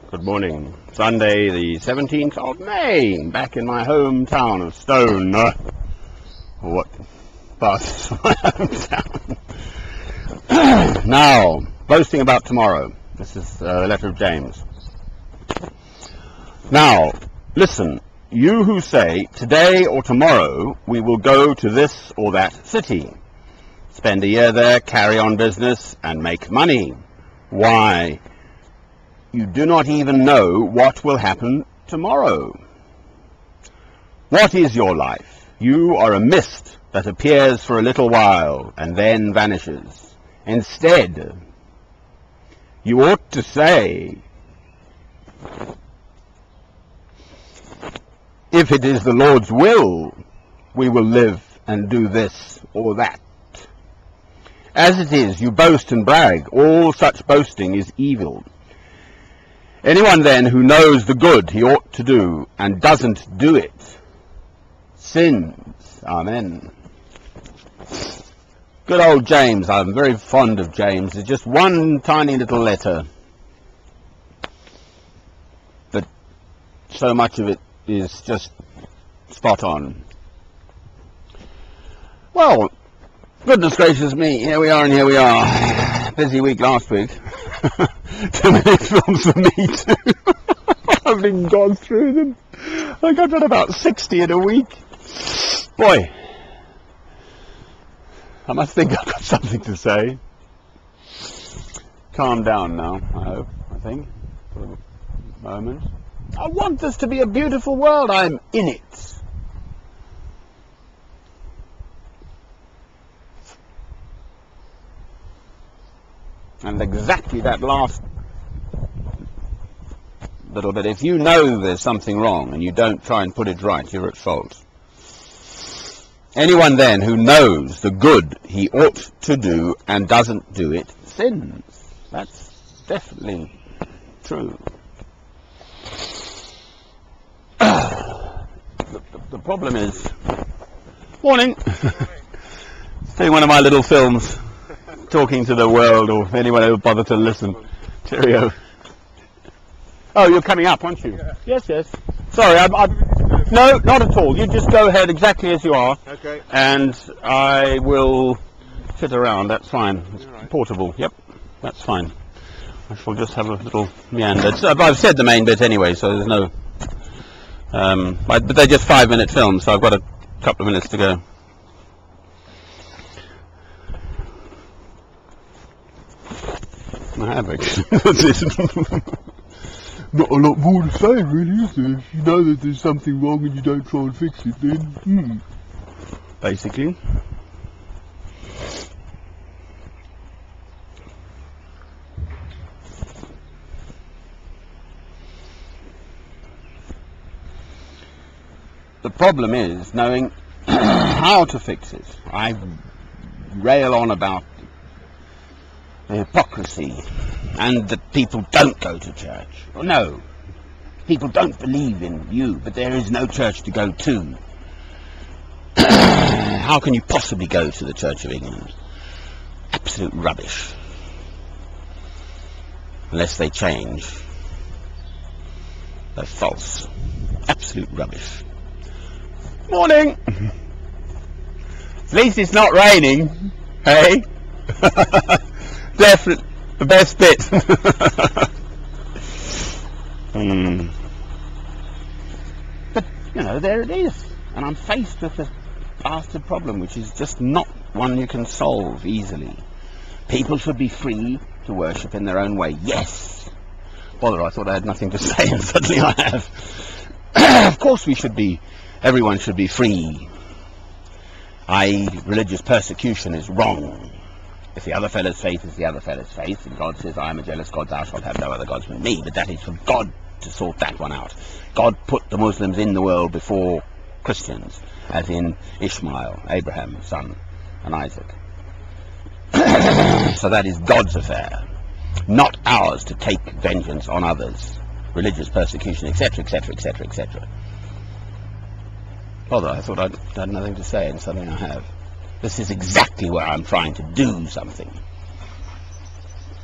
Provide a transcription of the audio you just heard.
Good morning. Sunday the 17th of May, back in my hometown of Stone. What part of my hometown? Now, boasting about tomorrow. This is the letter of James. Now, listen, you who say, today or tomorrow we will go to this or that city, spend a year there, carry on business, and make money. Why? You do not even know what will happen tomorrow. What is your life? You are a mist that appears for a little while and then vanishes. Instead, you ought to say, if it is the Lord's will, we will live and do this or that. As it is, you boast and brag. All such boasting is evil. Anyone then who knows the good he ought to do and doesn't do it sins. Amen. Good old James. I'm very fond of James. It's just one tiny little letter, but so much of it is just spot on. Well, goodness gracious me, here we are and here we are. Busy week last week. Too many films for me too. I've even gone through them. I got done about 60 in a week. Boy, I must think I've got something to say. Calm down now, I think, for a moment. I want this to be a beautiful world. I'm in it. And exactly that last little bit, if you know there's something wrong and you don't try and put it right, you're at fault. Anyone then who knows the good he ought to do and doesn't do it sins. That's definitely true. The problem is, morning, seeing one of my little films, talking to the world, or anyone who will bother to listen. Cheerio. Oh, you're coming up, aren't you? Yeah. Yes, yes. Sorry, no, not at all. You just go ahead exactly as you are. Okay. And I will sit around. That's fine. It's right. Portable. Yep, that's fine. I shall just have a little meander. I've said the main bit anyway, so there's no... but they're just 5-minute films, so I've got a couple of minutes to go. I have actually. That's it. Not a lot more to say, really, is there? If you know that there's something wrong and you don't try and fix it, then, basically. The problem is knowing how to fix it. I rail on about the hypocrisy and that people don't go to church. Well, no, people don't believe in you, but there is no church to go to. How can you possibly go to the Church of England? Absolute rubbish. Unless they change. They're false. Absolute rubbish. Morning! At least it's not raining, hey? Definitely the best bit. But, you know, there it is. And I'm faced with this bastard problem, which is just not one you can solve easily. People should be free to worship in their own way. Yes. Bother, I thought I had nothing to say, and suddenly I have. Of course we should be, everyone should be free. Religious persecution is wrong. If the other fellow's faith is the other fellow's faith, and God says, I am a jealous God, thou shalt have no other gods but me, but that is for God to sort that one out. God put the Muslims in the world before Christians, as in Ishmael, Abraham's son, and Isaac. So that is God's affair, not ours to take vengeance on others, religious persecution, etc., etc., etc., etc. Although I thought I had nothing to say, and suddenly I have. This is exactly where I'm trying to do something.